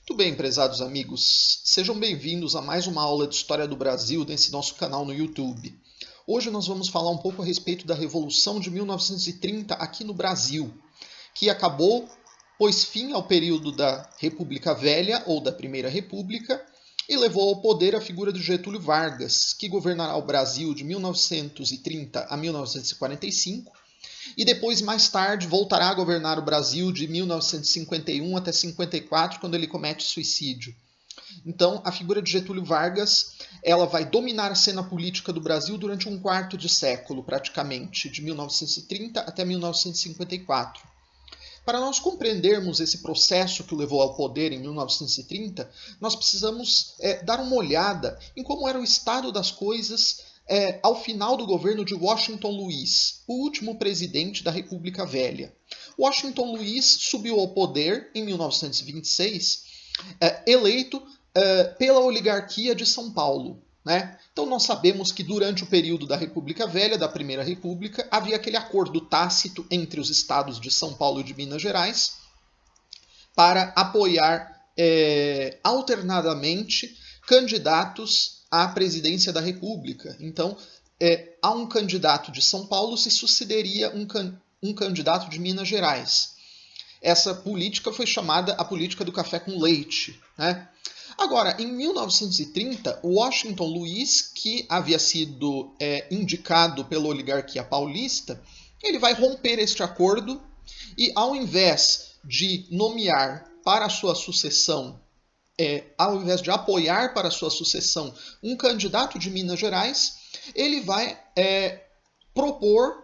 Muito bem, prezados amigos, sejam bem-vindos a mais uma aula de História do Brasil nesse nosso canal no YouTube. Hoje nós vamos falar um pouco a respeito da Revolução de 1930 aqui no Brasil, que acabou, pôs fim ao período da República Velha, ou da Primeira República, e levou ao poder a figura de Getúlio Vargas, que governará o Brasil de 1930 a 1945, e depois, mais tarde, voltará a governar o Brasil de 1951 até 54, quando ele comete suicídio. Então, a figura de Getúlio Vargas, ela vai dominar a cena política do Brasil durante um quarto de século, praticamente, de 1930 até 1954. Para nós compreendermos esse processo que o levou ao poder em 1930, nós precisamos dar uma olhada em como era o estado das coisas ao final do governo de Washington Luiz, o último presidente da República Velha. Washington Luiz subiu ao poder em 1926, eleito pela oligarquia de São Paulo. Né? Então nós sabemos que durante o período da República Velha, da Primeira República, havia aquele acordo tácito entre os estados de São Paulo e de Minas Gerais para apoiar alternadamente candidatos à presidência da República. Então, a um candidato de São Paulo se sucederia um candidato de Minas Gerais. Essa política foi chamada a política do café com leite. Né? Agora, em 1930, Washington Luiz, que havia sido indicado pela oligarquia paulista, ele vai romper este acordo e, ao invés de nomear para a sua sucessão, ao invés de apoiar para a sua sucessão um candidato de Minas Gerais, ele vai propor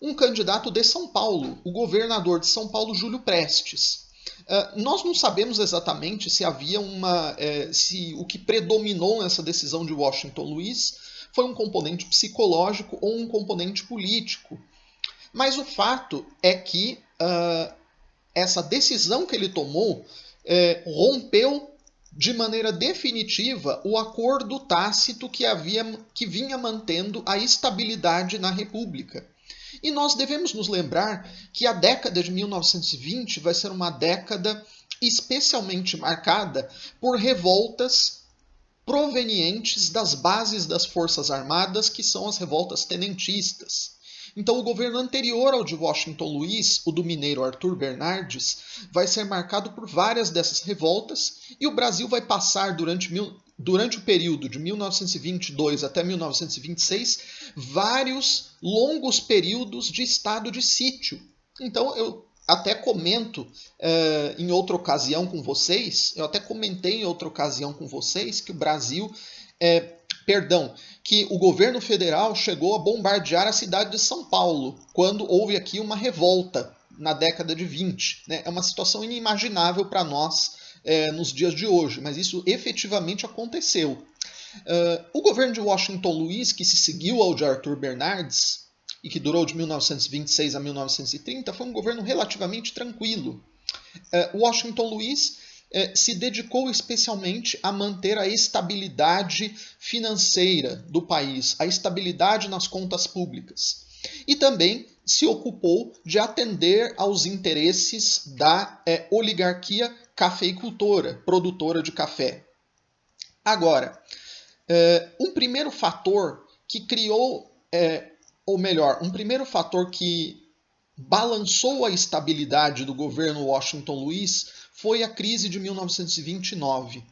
um candidato de São Paulo, o governador de São Paulo, Júlio Prestes. Nós não sabemos exatamente se havia se o que predominou nessa decisão de Washington Luiz foi um componente psicológico ou um componente político. Mas o fato é que essa decisão que ele tomou rompeu de maneira definitiva o acordo tácito que vinha mantendo a estabilidade na República. E nós devemos nos lembrar que a década de 1920 vai ser uma década especialmente marcada por revoltas provenientes das bases das Forças Armadas, que são as revoltas tenentistas. Então, o governo anterior ao de Washington Luiz, o do mineiro Arthur Bernardes, vai ser marcado por várias dessas revoltas, e o Brasil vai passar, durante o período de 1922 até 1926, vários longos períodos de estado de sítio. Então, eu até comento em outra ocasião com vocês, que o Brasil... que o governo federal chegou a bombardear a cidade de São Paulo, quando houve aqui uma revolta na década de 20. Né? É uma situação inimaginável para nós nos dias de hoje, mas isso efetivamente aconteceu. O governo de Washington Luiz, que se seguiu ao de Arthur Bernardes, e que durou de 1926 a 1930, foi um governo relativamente tranquilo. Washington Luiz se dedicou especialmente a manter a estabilidade financeira do país, a estabilidade nas contas públicas. E também se ocupou de atender aos interesses da oligarquia cafeicultora, produtora de café. Agora, um primeiro fator que criou, um primeiro fator que balançou a estabilidade do governo Washington Luiz foi a crise de 1929.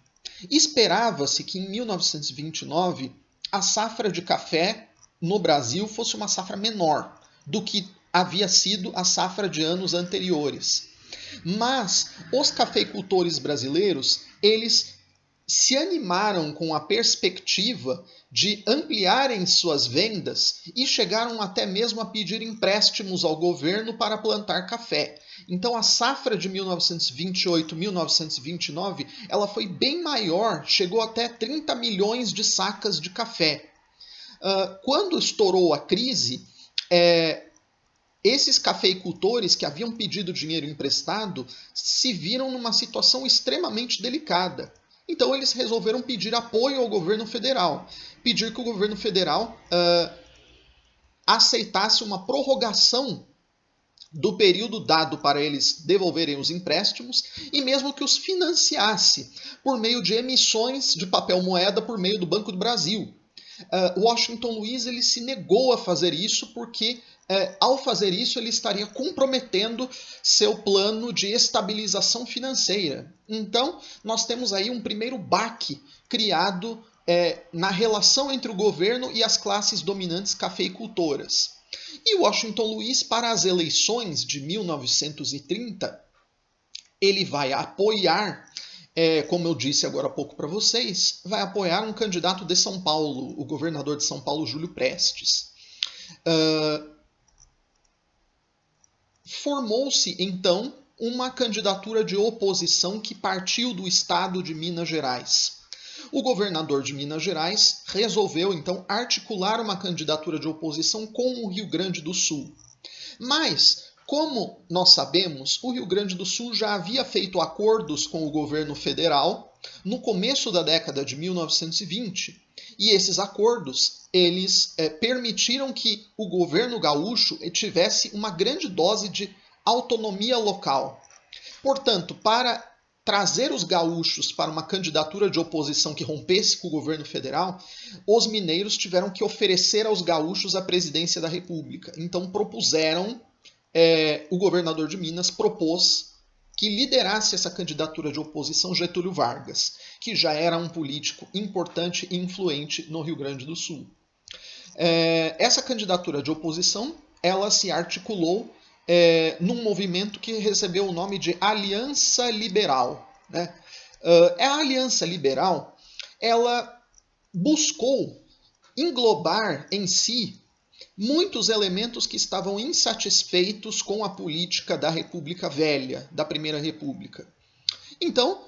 Esperava-se que em 1929 a safra de café no Brasil fosse uma safra menor do que havia sido a safra de anos anteriores. Mas os cafeicultores brasileiros, eles se animaram com a perspectiva de ampliarem suas vendas e chegaram até mesmo a pedir empréstimos ao governo para plantar café. Então a safra de 1928-1929 ela foi bem maior, chegou até 30 milhões de sacas de café. Quando estourou a crise, esses cafeicultores que haviam pedido dinheiro emprestado se viram numa situação extremamente delicada. Então eles resolveram pedir apoio ao governo federal, pedir que o governo federal aceitasse uma prorrogação do período dado para eles devolverem os empréstimos e mesmo que os financiasse por meio de emissões de papel moeda por meio do Banco do Brasil. Washington Luiz ele se negou a fazer isso porque, ao fazer isso, ele estaria comprometendo seu plano de estabilização financeira. Então, nós temos aí um primeiro baque criado na relação entre o governo e as classes dominantes cafeicultoras. E Washington Luiz, para as eleições de 1930, ele vai apoiar, como eu disse agora há pouco para vocês, vai apoiar um candidato de São Paulo, o governador de São Paulo, Júlio Prestes. Formou-se, então, uma candidatura de oposição que partiu do estado de Minas Gerais. O governador de Minas Gerais resolveu, então, articular uma candidatura de oposição com o Rio Grande do Sul. Mas, como nós sabemos, o Rio Grande do Sul já havia feito acordos com o governo federal no começo da década de 1920, e esses acordos eles permitiram que o governo gaúcho tivesse uma grande dose de autonomia local. Portanto, para trazer os gaúchos para uma candidatura de oposição que rompesse com o governo federal, os mineiros tiveram que oferecer aos gaúchos a presidência da República. Então propuseram, o governador de Minas propôs que liderasse essa candidatura de oposição Getúlio Vargas, que já era um político importante e influente no Rio Grande do Sul. Essa candidatura de oposição, ela se articulou num movimento que recebeu o nome de Aliança Liberal. Né? A Aliança Liberal ela buscou englobar em si muitos elementos que estavam insatisfeitos com a política da República Velha, da Primeira República. Então,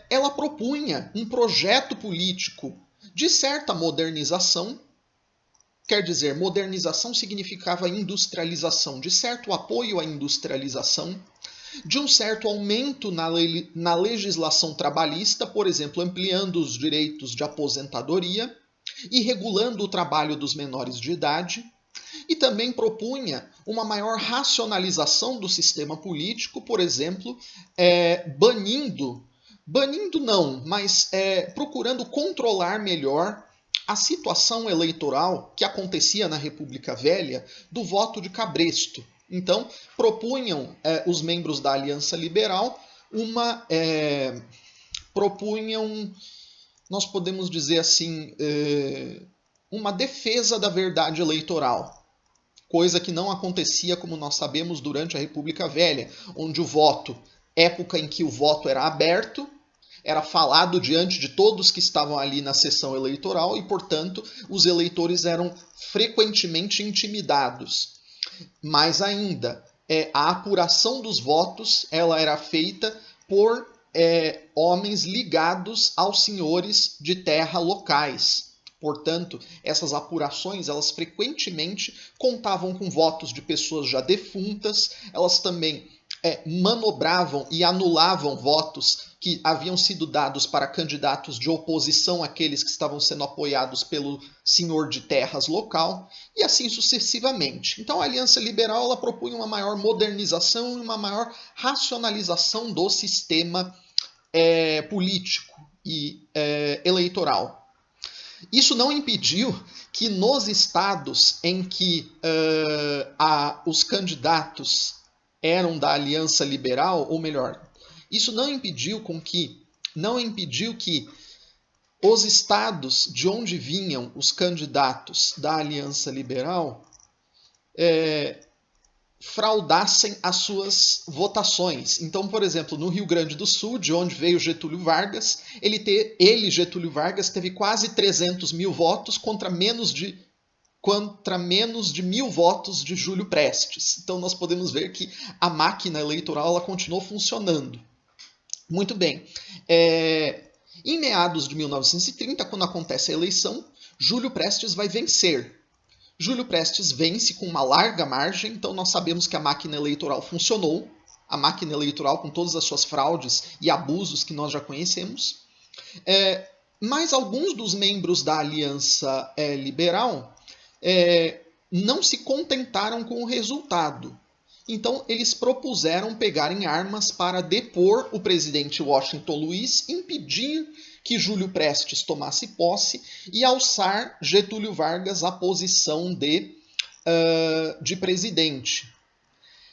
ela propunha um projeto político de certa modernização. Quer dizer, modernização significava industrialização, de certo apoio à industrialização, de um certo aumento na legislação trabalhista, por exemplo, ampliando os direitos de aposentadoria e regulando o trabalho dos menores de idade, e também propunha uma maior racionalização do sistema político, por exemplo, procurando controlar melhor a situação eleitoral que acontecia na República Velha do voto de cabresto. Então, propunham os membros da Aliança Liberal nós podemos dizer assim, uma defesa da verdade eleitoral. Coisa que não acontecia, como nós sabemos, durante a República Velha, onde o voto, época em que o voto era aberto, era falado diante de todos que estavam ali na sessão eleitoral e, portanto, os eleitores eram frequentemente intimidados. Mais ainda, a apuração dos votos ela era feita por homens ligados aos senhores de terra locais. Portanto, essas apurações elas frequentemente contavam com votos de pessoas já defuntas, elas também manobravam e anulavam votos que haviam sido dados para candidatos de oposição àqueles que estavam sendo apoiados pelo senhor de terras local, e assim sucessivamente. Então a Aliança Liberal ela propunha uma maior modernização e uma maior racionalização do sistema político e eleitoral. Isso não impediu que nos estados em que os candidatos eram da Aliança Liberal, ou melhor, isso não impediu que os estados de onde vinham os candidatos da Aliança Liberal fraudassem as suas votações. Então, por exemplo, no Rio Grande do Sul, de onde veio Getúlio Vargas, Getúlio Vargas, teve quase 300 mil votos contra menos de 1.000 votos de Júlio Prestes. Então nós podemos ver que a máquina eleitoral ela continuou funcionando. Muito bem. Em meados de 1930, quando acontece a eleição, Júlio Prestes vai vencer. Júlio Prestes vence com uma larga margem, então nós sabemos que a máquina eleitoral funcionou, a máquina eleitoral com todas as suas fraudes e abusos que nós já conhecemos. Mas alguns dos membros da Aliança Liberal não se contentaram com o resultado Então, eles propuseram pegar em armas para depor o presidente Washington Luiz, impedir que Júlio Prestes tomasse posse e alçar Getúlio Vargas à posição de presidente.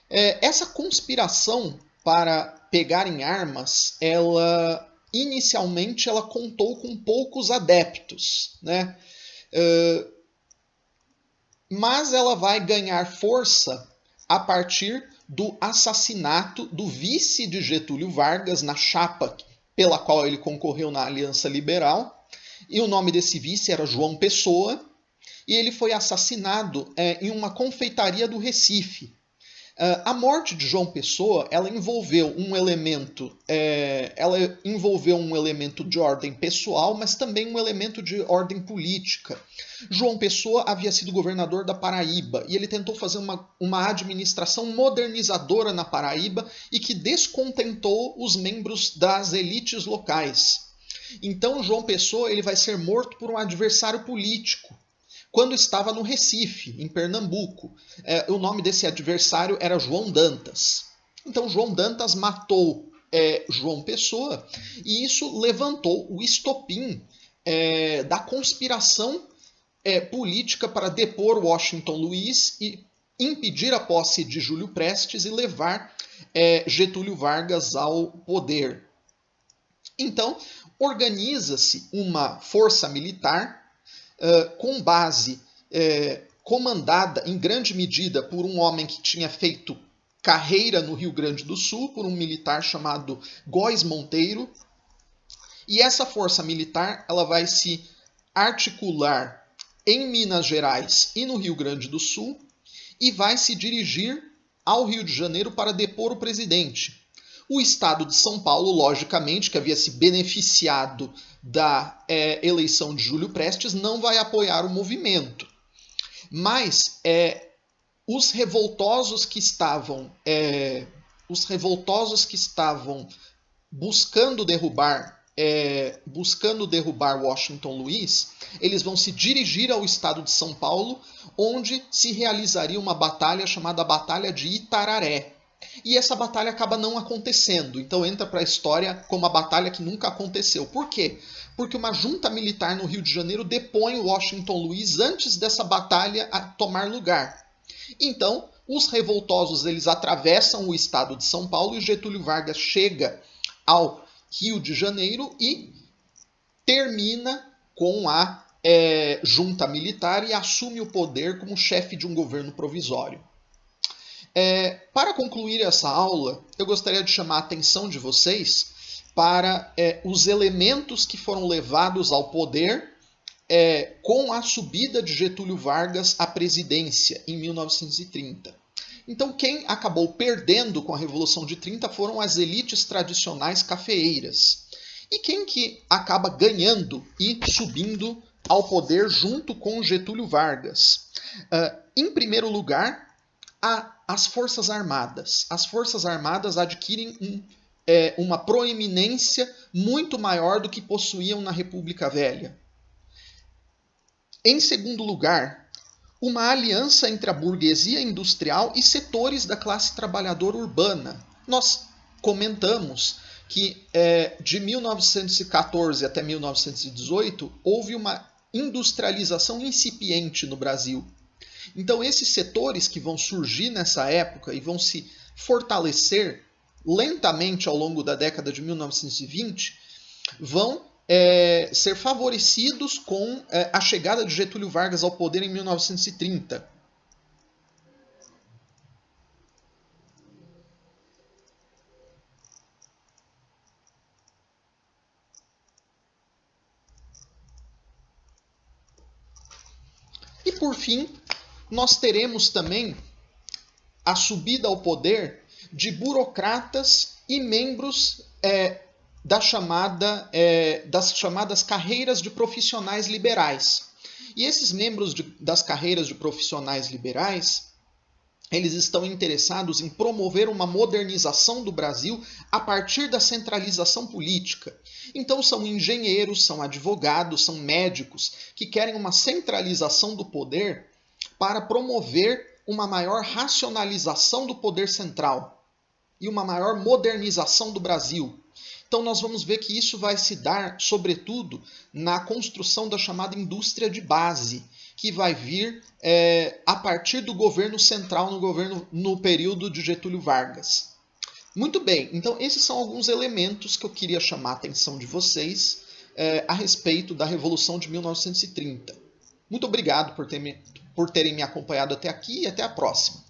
Essa conspiração para pegar em armas, inicialmente ela contou com poucos adeptos, né? Mas ela vai ganhar força a partir do assassinato do vice de Getúlio Vargas na chapa pela qual ele concorreu na Aliança Liberal. E o nome desse vice era João Pessoa, e ele foi assassinado em uma confeitaria do Recife. A morte de João Pessoa, ela envolveu um elemento de ordem pessoal, mas também um elemento de ordem política. João Pessoa havia sido governador da Paraíba e ele tentou fazer uma administração modernizadora na Paraíba e que descontentou os membros das elites locais. Então João Pessoa ele vai ser morto por um adversário político quando estava no Recife, em Pernambuco. O nome desse adversário era João Dantas. Então João Dantas matou João Pessoa e isso levantou o estopim da conspiração política para depor Washington Luiz e impedir a posse de Júlio Prestes e levar Getúlio Vargas ao poder. Então, organiza-se uma força militar com base comandada em grande medida por um homem que tinha feito carreira no Rio Grande do Sul, por um militar chamado Góes Monteiro. E essa força militar ela vai se articular em Minas Gerais e no Rio Grande do Sul e vai se dirigir ao Rio de Janeiro para depor o presidente. O estado de São Paulo, logicamente, que havia se beneficiado da eleição de Júlio Prestes, não vai apoiar o movimento. Mas os revoltosos que estavam buscando derrubar Washington Luiz, eles vão se dirigir ao estado de São Paulo, onde se realizaria uma batalha chamada Batalha de Itararé. E essa batalha acaba não acontecendo, então entra para a história como a batalha que nunca aconteceu. Por quê? Porque uma junta militar no Rio de Janeiro depõe Washington Luiz antes dessa batalha tomar lugar. Então, os revoltosos eles atravessam o estado de São Paulo e Getúlio Vargas chega ao Rio de Janeiro e termina com a junta militar e assume o poder como chefe de um governo provisório. Para concluir essa aula, eu gostaria de chamar a atenção de vocês para os elementos que foram levados ao poder com a subida de Getúlio Vargas à presidência em 1930. Então, quem acabou perdendo com a Revolução de 30 foram as elites tradicionais cafeeiras. E quem que acaba ganhando e subindo ao poder junto com Getúlio Vargas? Em primeiro lugar, as Forças Armadas. As Forças Armadas adquirem uma proeminência muito maior do que possuíam na República Velha. Em segundo lugar, uma aliança entre a burguesia industrial e setores da classe trabalhadora urbana. Nós comentamos que de 1914 até 1918 houve uma industrialização incipiente no Brasil. Então esses setores que vão surgir nessa época e vão se fortalecer lentamente ao longo da década de 1920 vão ser favorecidos com a chegada de Getúlio Vargas ao poder em 1930. E por fim, nós teremos também a subida ao poder de burocratas e membros das chamadas carreiras de profissionais liberais. E esses membros das carreiras de profissionais liberais, eles estão interessados em promover uma modernização do Brasil a partir da centralização política. Então são engenheiros, são advogados, são médicos que querem uma centralização do poder para promover uma maior racionalização do poder central e uma maior modernização do Brasil. Então nós vamos ver que isso vai se dar, sobretudo, na construção da chamada indústria de base, que vai vir a partir do governo central no período de Getúlio Vargas. Muito bem, então esses são alguns elementos que eu queria chamar a atenção de vocês a respeito da Revolução de 1930. Muito obrigado por terem me acompanhado até aqui e até a próxima.